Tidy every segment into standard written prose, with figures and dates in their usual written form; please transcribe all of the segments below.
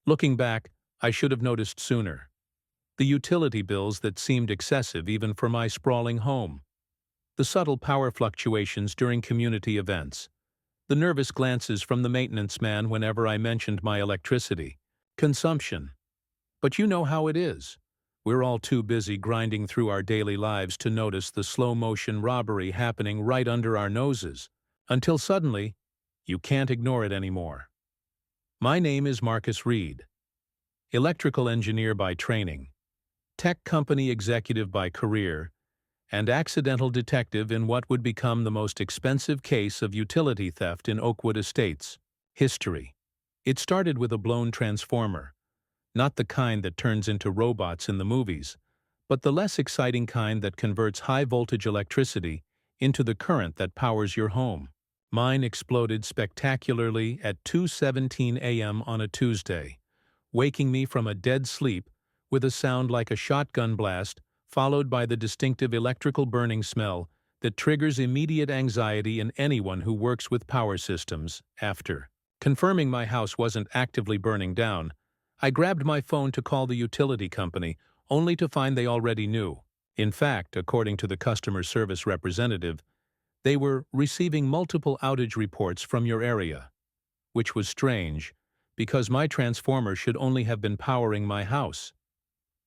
Looking back, I should have noticed sooner. The utility bills that seemed excessive even for my sprawling home. The subtle power fluctuations during community events. The nervous glances from the maintenance man whenever I mentioned my electricity consumption. But you know how it is. We're all too busy grinding through our daily lives to notice the slow-motion robbery happening right under our noses, until suddenly, you can't ignore it anymore. My name is Marcus Reed, electrical engineer by training, tech company executive by career, and accidental detective in what would become the most expensive case of utility theft in Oakwood Estates history. It started with a blown transformer, not the kind that turns into robots in the movies, but the less exciting kind that converts high-voltage electricity into the current that powers your home. Mine exploded spectacularly at 2:17 a.m. on a Tuesday, waking me from a dead sleep with a sound like a shotgun blast followed by the distinctive electrical burning smell that triggers immediate anxiety in anyone who works with power systems. After confirming my house wasn't actively burning down, I grabbed my phone to call the utility company, only to find they already knew. In fact, according to the customer service representative, they were receiving multiple outage reports from your area, which was strange, because my transformer should only have been powering my house.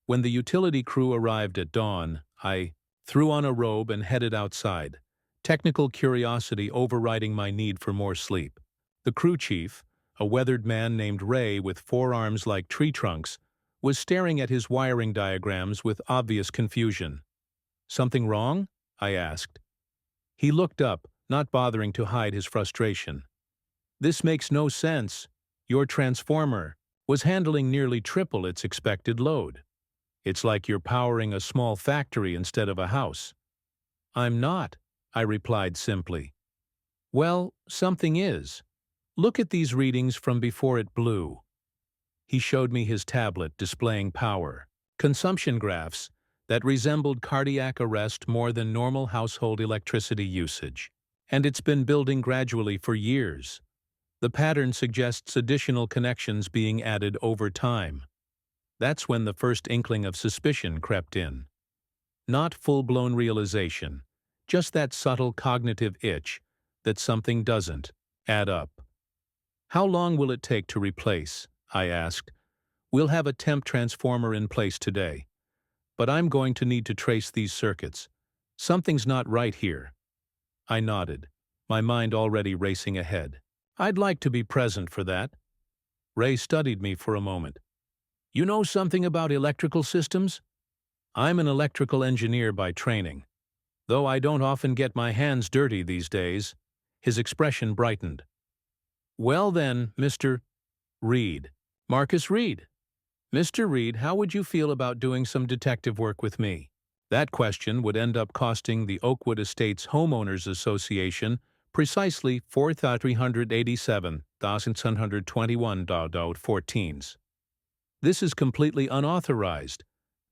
When the utility crew arrived at dawn, I threw on a robe and headed outside, technical curiosity overriding my need for more sleep. The crew chief, a weathered man named Ray with forearms like tree trunks, was staring at his wiring diagrams with obvious confusion. "Something wrong?" I asked. He looked up, not bothering to hide his frustration. "This makes no sense. Your transformer was handling nearly triple its expected load. It's like you're powering a small factory instead of a house." "I'm not," I replied simply. "Well, something is. Look at these readings from before it blew." He showed me his tablet displaying power consumption graphs that resembled cardiac arrest more than normal household electricity usage. And it's been building gradually for years. The pattern suggests additional connections being added over time. That's when the first inkling of suspicion crept in. Not full-blown realization, just that subtle cognitive itch that something doesn't add up. "How long will it take to replace?" I asked. "We'll have a temp transformer in place today, but I'm going to need to trace these circuits. Something's not right here." I nodded, my mind already racing ahead. "I'd like to be present for that." Ray studied me for a moment. "You know something about electrical systems?" "I'm an electrical engineer by training, though I don't often get my hands dirty these days." His expression brightened. "Well then, Mr. Reed." "Marcus Reed." "Mr. Reed, how would you feel about doing some detective work with me?" That question would end up costing the Oakwood Estates Homeowners Association precisely $4,387,721.14. "This is completely unauthorized."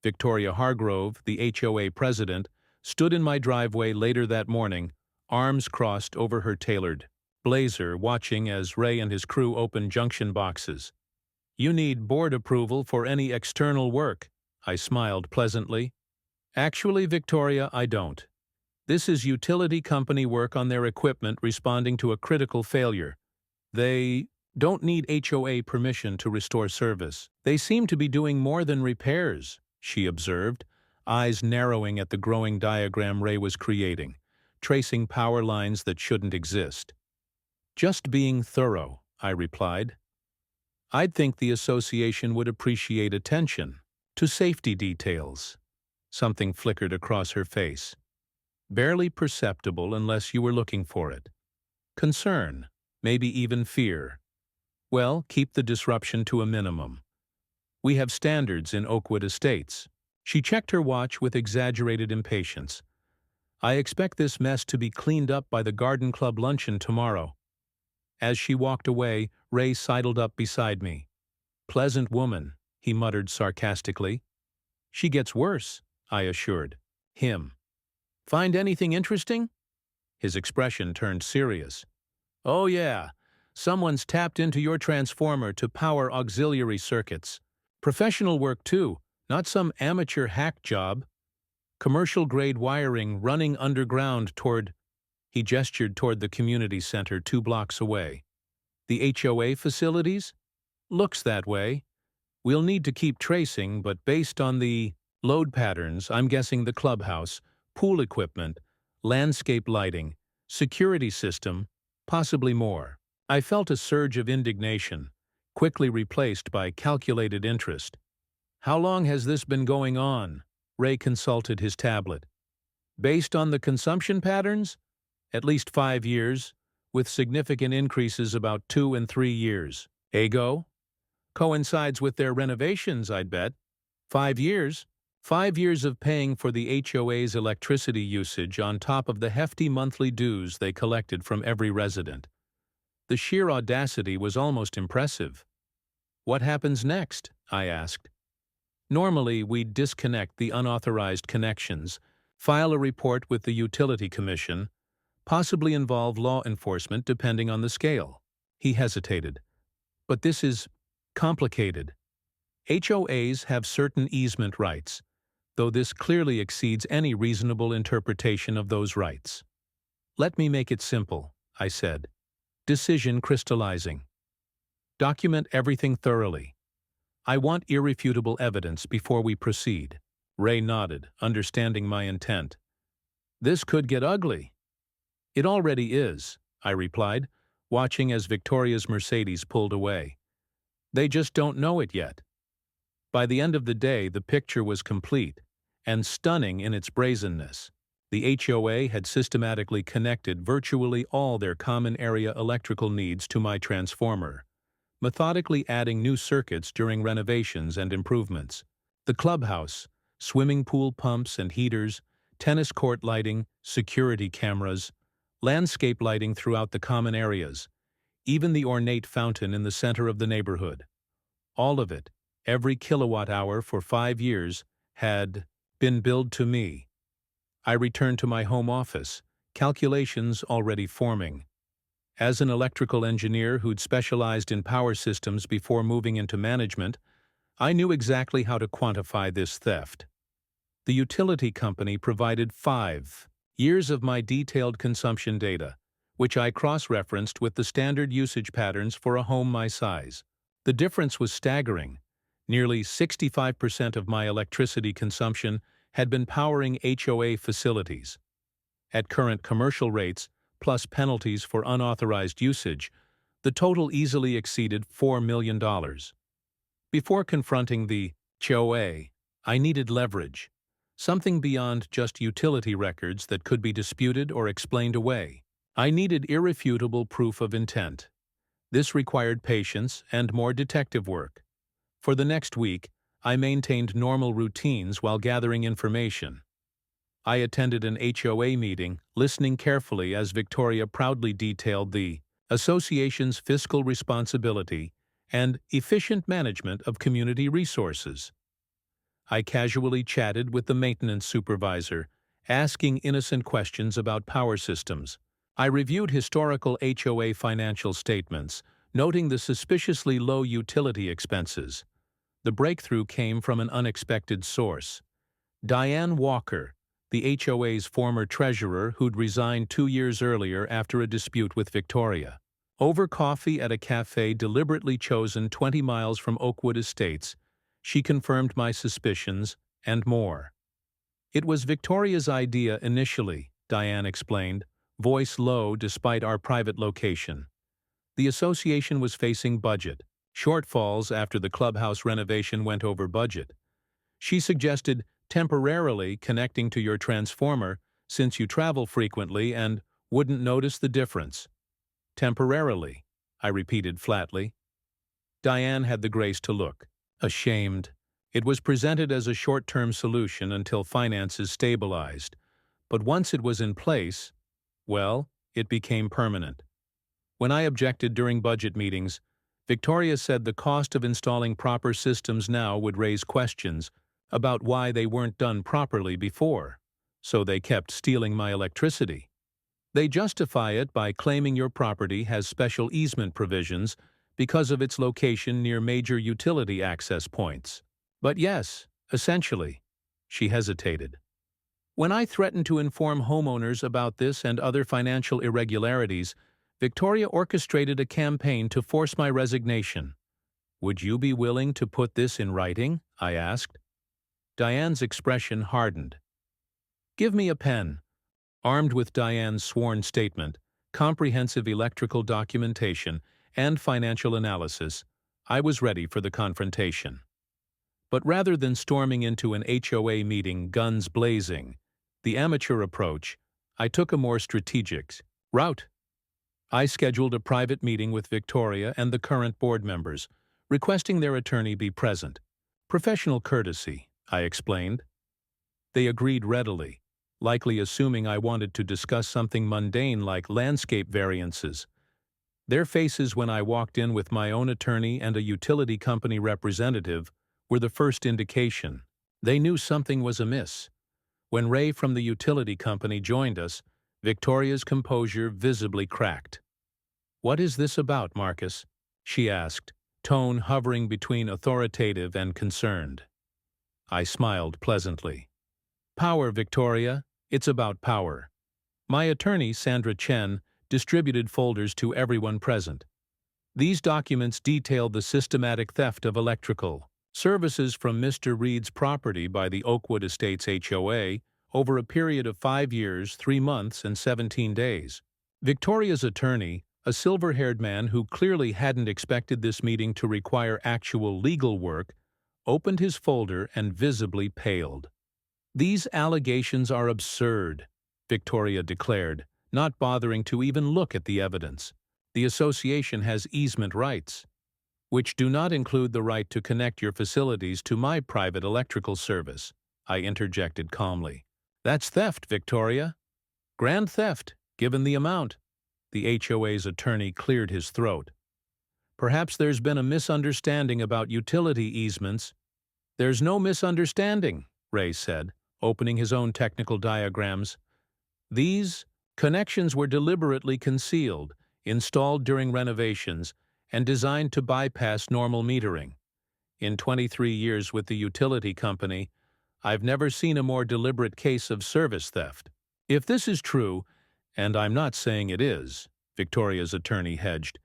Victoria Hargrove, the HOA president, stood in my driveway later that morning, arms crossed over her tailored blazer, watching as Ray and his crew opened junction boxes. "You need board approval for any external work." I smiled pleasantly. "Actually, Victoria, I don't. This is utility company work on their equipment responding to a critical failure. They don't need HOA permission to restore service." "They seem to be doing more than repairs," she observed, eyes narrowing at the growing diagram Ray was creating, tracing power lines that shouldn't exist. "Just being thorough," I replied. "I'd think the association would appreciate attention to safety details." Something flickered across her face. Barely perceptible unless you were looking for it. Concern, maybe even fear. Well, keep the disruption to a minimum. We have standards in Oakwood Estates. She checked her watch with exaggerated impatience. "I expect this mess to be cleaned up by the garden club luncheon tomorrow." As she walked away, Ray sidled up beside me. "Pleasant woman," he muttered sarcastically. "She gets worse," I assured him. "Find anything interesting?" His expression turned serious. "Oh yeah, Someone's tapped into your transformer to power auxiliary circuits. Professional work too, not some amateur hack job. Commercial-grade wiring running underground toward... He gestured toward the community center 2 blocks away. The HOA facilities? Looks that way. We'll need to keep tracing, but based on the load patterns, I'm guessing the clubhouse, pool equipment, landscape lighting, security system, possibly more. I felt a surge of indignation, quickly replaced by calculated interest. How long has this been going on? Ray consulted his tablet. Based on the consumption patterns? At least 5 years, with significant increases about 2 and 3 years. Ego? Coincides with their renovations, I'd bet. 5 years? 5 years of paying for the HOA's electricity usage on top of the hefty monthly dues they collected from every resident. The sheer audacity was almost impressive. What happens next? I asked. Normally, we'd disconnect the unauthorized connections, file a report with the Utility Commission, possibly involve law enforcement depending on the scale. He hesitated. But this is complicated. HOAs have certain easement rights, though this clearly exceeds any reasonable interpretation of those rights. Let me make it simple, I said. Decision crystallizing. Document everything thoroughly. I want irrefutable evidence before we proceed. Ray nodded, understanding my intent. This could get ugly. It already is, I replied, watching as Victoria's Mercedes pulled away. They just don't know it yet. By the end of the day, the picture was complete, and stunning in its brazenness. The HOA had systematically connected virtually all their common area electrical needs to my transformer, methodically adding new circuits during renovations and improvements. The clubhouse, swimming pool pumps and heaters, tennis court lighting, security cameras, landscape lighting throughout the common areas, even the ornate fountain in the center of the neighborhood. All of it, every kilowatt hour for 5 years, had been billed to me. I returned to my home office, calculations already forming. As an electrical engineer who'd specialized in power systems before moving into management, I knew exactly how to quantify this theft. The utility company provided 5 years of my detailed consumption data, which I cross-referenced with the standard usage patterns for a home my size. The difference was staggering. Nearly 65% of my electricity consumption had been powering HOA facilities. At current commercial rates, plus penalties for unauthorized usage, the total easily exceeded $4 million. Before confronting the HOA, I needed leverage, something beyond just utility records that could be disputed or explained away. I needed irrefutable proof of intent. This required patience and more detective work. For the next week, I maintained normal routines while gathering information. I attended an HOA meeting, listening carefully as Victoria proudly detailed the association's fiscal responsibility and efficient management of community resources. I casually chatted with the maintenance supervisor, asking innocent questions about power systems. I reviewed historical HOA financial statements, noting the suspiciously low utility expenses. The breakthrough came from an unexpected source. Diane Walker, the HOA's former treasurer who'd resigned 2 years earlier after a dispute with Victoria. Over coffee at a cafe deliberately chosen 20 miles from Oakwood Estates, she confirmed my suspicions and more. It was Victoria's idea initially, Diane explained, voice low despite our private location. The association was facing budget shortfalls after the clubhouse renovation went over budget. She suggested temporarily connecting to your transformer since you travel frequently and wouldn't notice the difference. Temporarily, I repeated flatly. Diane had the grace to look ashamed. It was presented as a short-term solution until finances stabilized, but once it was in place, well, it became permanent. When I objected during budget meetings, Victoria said the cost of installing proper systems now would raise questions about why they weren't done properly before, so they kept stealing my electricity. They justify it by claiming your property has special easement provisions because of its location near major utility access points. But yes, essentially. She hesitated. When I threatened to inform homeowners about this and other financial irregularities, Victoria orchestrated a campaign to force my resignation. Would you be willing to put this in writing? I asked. Diane's expression hardened. Give me a pen. Armed with Diane's sworn statement, comprehensive electrical documentation, and financial analysis, I was ready for the confrontation. But rather than storming into an HOA meeting guns blazing, the amateur approach, I took a more strategic route. I scheduled a private meeting with Victoria and the current board members, requesting their attorney be present. Professional courtesy, I explained. They agreed readily, likely assuming I wanted to discuss something mundane like landscape variances. Their faces when I walked in with my own attorney and a utility company representative were the first indication. They knew something was amiss. When Ray from the utility company joined us, Victoria's composure visibly cracked. "What is this about, Marcus?" she asked, tone hovering between authoritative and concerned. I smiled pleasantly. "Power, Victoria. It's about power." My attorney, Sandra Chen, distributed folders to everyone present. These documents detailed the systematic theft of electrical services from Mr. Reed's property by the Oakwood Estates HOA over a period of 5 years, 3 months, and 17 days. Victoria's attorney, a silver-haired man who clearly hadn't expected this meeting to require actual legal work, opened his folder and visibly paled. "These allegations are absurd," Victoria declared, not bothering to even look at the evidence. "The association has easement rights, which do not include the right to connect your facilities to my private electrical service," I interjected calmly. "That's theft, Victoria. Grand theft, given the amount." The HOA's attorney cleared his throat. "Perhaps there's been a misunderstanding about utility easements." "There's no misunderstanding," Ray said, opening his own technical diagrams. "These connections were deliberately concealed, installed during renovations, and designed to bypass normal metering. In 23 years with the utility company, I've never seen a more deliberate case of service theft. If this is true, and I'm not saying it is," Victoria's attorney hedged,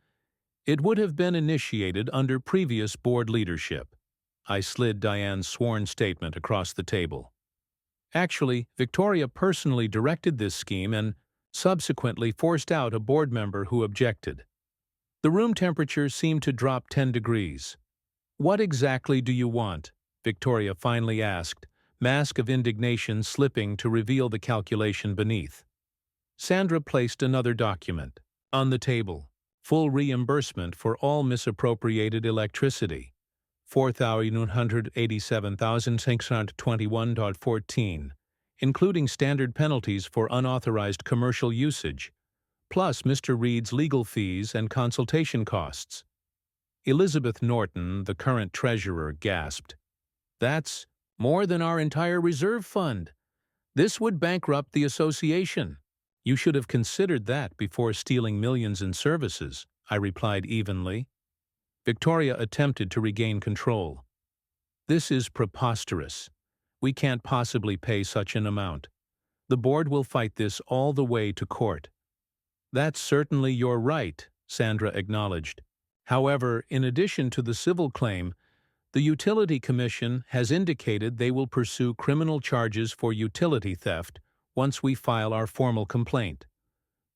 "it would have been initiated under previous board leadership." I slid Diane's sworn statement across the table. Actually, Victoria personally directed this scheme and subsequently forced out a board member who objected. The room temperature seemed to drop 10 degrees. "What exactly do you want?" Victoria finally asked, mask of indignation slipping to reveal the calculation beneath. Sandra placed another document on the table. Full reimbursement for all misappropriated electricity. $4,187,621.14, including standard penalties for unauthorized commercial usage, plus Mr. Reed's legal fees and consultation costs. Elizabeth Norton, the current treasurer, gasped. "That's more than our entire reserve fund. This would bankrupt the association." "You should have considered that before stealing millions in services," I replied evenly. Victoria attempted to regain control. "This is preposterous. We can't possibly pay such an amount. The board will fight this all the way to court." "That's certainly your right," Sandra acknowledged. "However, in addition to the civil claim, the Utility Commission has indicated they will pursue criminal charges for utility theft once we file our formal complaint.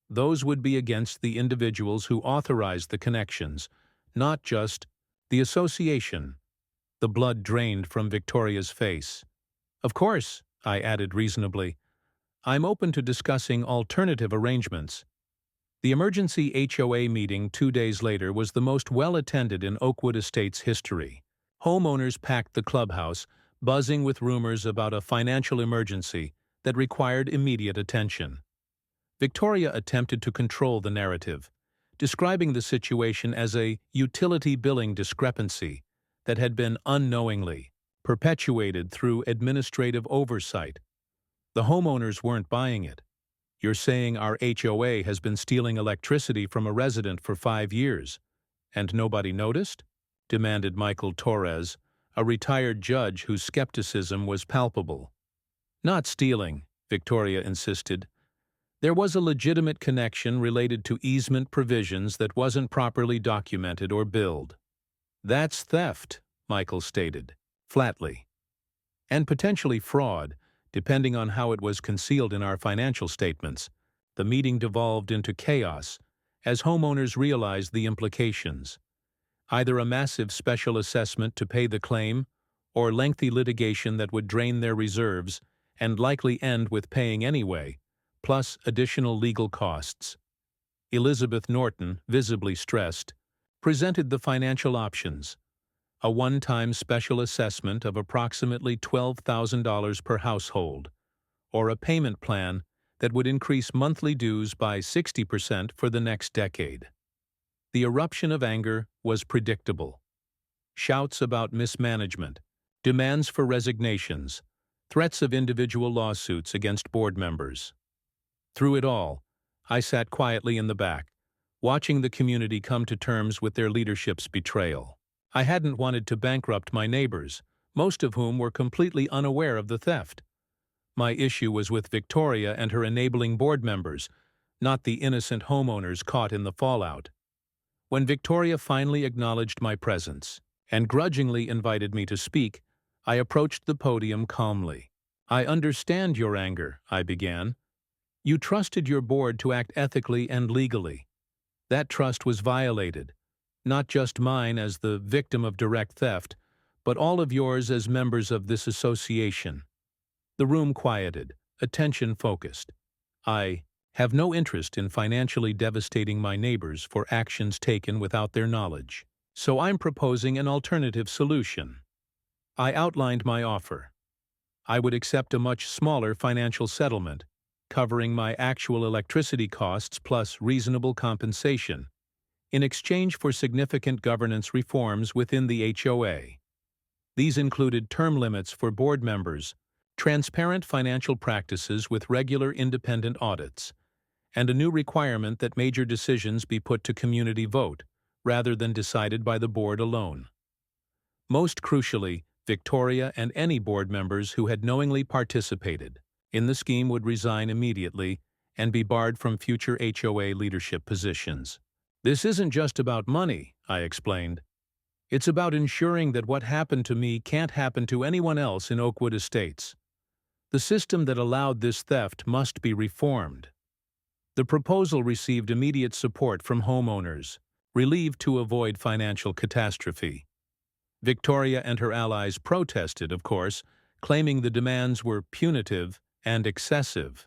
Those would be against the individuals who authorized the connections, not just the association." The blood drained from Victoria's face. "Of course," I added reasonably, "I'm open to discussing alternative arrangements." The emergency HOA meeting 2 days later was the most well-attended in Oakwood Estates history. Homeowners packed the clubhouse, buzzing with rumors about a financial emergency that required immediate attention. Victoria attempted to control the narrative, describing the situation as a utility billing discrepancy that had been unknowingly perpetuated through administrative oversight. The homeowners weren't buying it. You're saying our HOA has been stealing electricity from a resident for 5 years, and nobody noticed? Demanded Michael Torres, a retired judge whose skepticism was palpable. Not stealing, Victoria insisted. There was a legitimate connection related to easement provisions that wasn't properly documented or billed. That's theft, Michael stated, flatly. And potentially fraud, depending on how it was concealed in our financial statements. The meeting devolved into chaos as homeowners realized the implications. Either a massive special assessment to pay the claim, or lengthy litigation that would drain their reserves and likely end with paying anyway, plus additional legal costs. Elizabeth Norton, visibly stressed, presented the financial options: a one-time special assessment of approximately $12,000 per household, or a payment plan that would increase monthly dues by 60% for the next decade. The eruption of anger was predictable. Shouts about mismanagement, demands for resignations, threats of individual lawsuits against board members. Through it all, I sat quietly in the back, watching the community come to terms with their leadership's betrayal. I hadn't wanted to bankrupt my neighbors, most of whom were completely unaware of the theft. My issue was with Victoria and her enabling board members, not the innocent homeowners caught in the fallout. When Victoria finally acknowledged my presence and grudgingly invited me to speak, I approached the podium calmly. "I understand your anger," I began. "You trusted your board to act ethically and legally. That trust was violated, not just mine as the victim of direct theft, but all of yours as members of this association." The room quieted, attention focused. "I have no interest in financially devastating my neighbors for actions taken without their knowledge, so I'm proposing an alternative solution." I outlined my offer. I would accept a much smaller financial settlement, covering my actual electricity costs plus reasonable compensation, in exchange for significant governance reforms within the HOA. These included term limits for board members, transparent financial practices with regular independent audits, and a new requirement that major decisions be put to community vote, rather than decided by the board alone. Most crucially, Victoria and any board members who had knowingly participated in the scheme would resign immediately and be barred from future HOA leadership positions. "This isn't just about money," I explained. "It's about ensuring that what happened to me can't happen to anyone else in Oakwood Estates. The system that allowed this theft must be reformed." The proposal received immediate support from homeowners, relieved to avoid financial catastrophe. Victoria and her allies protested, of course, claiming the demands were punitive and excessive.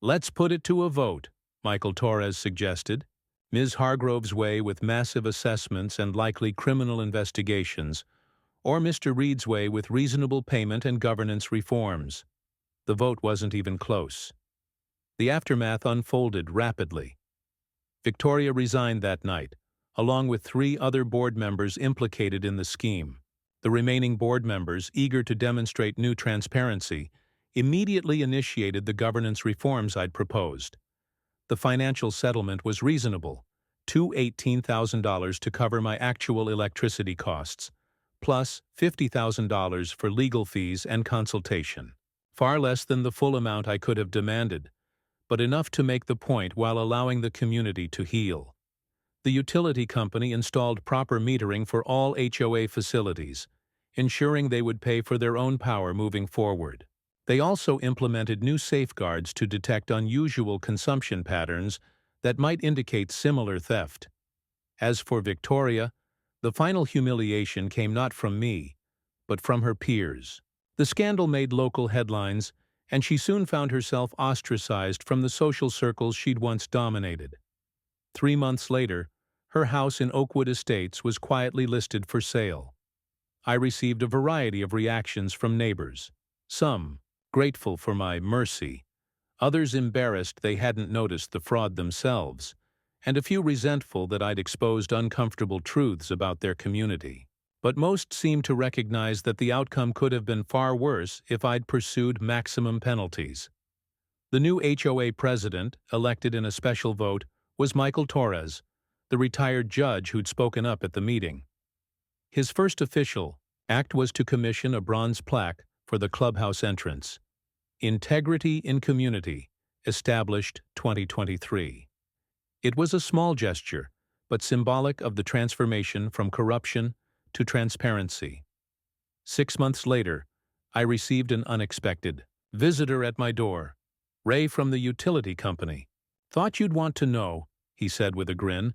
"Let's put it to a vote," Michael Torres suggested. "Ms. Hargrove's way with massive assessments and likely criminal investigations, or Mr. Reed's way with reasonable payment and governance reforms." The vote wasn't even close. The aftermath unfolded rapidly. Victoria resigned that night, along with 3 other board members implicated in the scheme. The remaining board members, eager to demonstrate new transparency, immediately initiated the governance reforms I'd proposed. The financial settlement was reasonable, $18,000 to cover my actual electricity costs, plus $50,000 for legal fees and consultation. Far less than the full amount I could have demanded, but enough to make the point while allowing the community to heal. The utility company installed proper metering for all HOA facilities, ensuring they would pay for their own power moving forward. They also implemented new safeguards to detect unusual consumption patterns that might indicate similar theft. As for Victoria, the final humiliation came not from me, but from her peers. The scandal made local headlines, and she soon found herself ostracized from the social circles she'd once dominated. 3 months later, her house in Oakwood Estates was quietly listed for sale. I received a variety of reactions from neighbors, some grateful for my mercy, others embarrassed they hadn't noticed the fraud themselves, and a few resentful that I'd exposed uncomfortable truths about their community. But most seemed to recognize that the outcome could have been far worse if I'd pursued maximum penalties. The new HOA president, elected in a special vote, was Michael Torres, the retired judge who'd spoken up at the meeting. His first official act was to commission a bronze plaque for the clubhouse entrance. Integrity in Community, established 2023. It was a small gesture, but symbolic of the transformation from corruption to transparency. 6 months later, I received an unexpected visitor at my door. Ray from the utility company. "Thought you'd want to know," he said with a grin.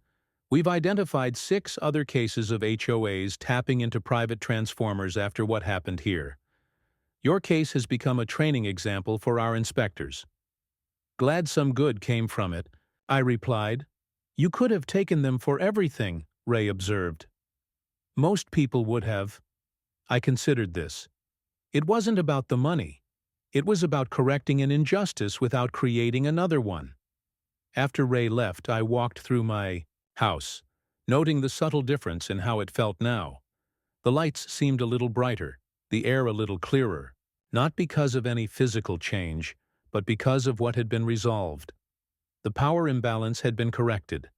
"We've identified 6 other cases of HOAs tapping into private transformers after what happened here. Your case has become a training example for our inspectors." "Glad some good came from it," I replied. "You could have taken them for everything," Ray observed. "Most people would have." I considered this. It wasn't about the money. It was about correcting an injustice without creating another one. After Ray left, I walked through my house, noting the subtle difference in how it felt now. The lights seemed a little brighter, the air a little clearer, not because of any physical change, but because of what had been resolved. The power imbalance had been corrected,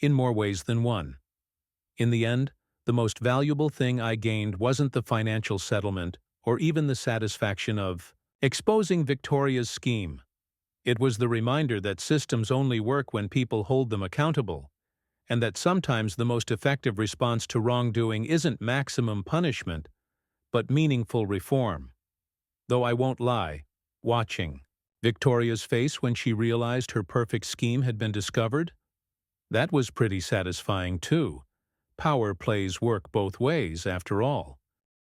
in more ways than one. In the end, the most valuable thing I gained wasn't the financial settlement or even the satisfaction of exposing Victoria's scheme. It was the reminder that systems only work when people hold them accountable, and that sometimes the most effective response to wrongdoing isn't maximum punishment, but meaningful reform. Though I won't lie, watching Victoria's face when she realized her perfect scheme had been discovered, that was pretty satisfying too. Power plays work both ways, after all.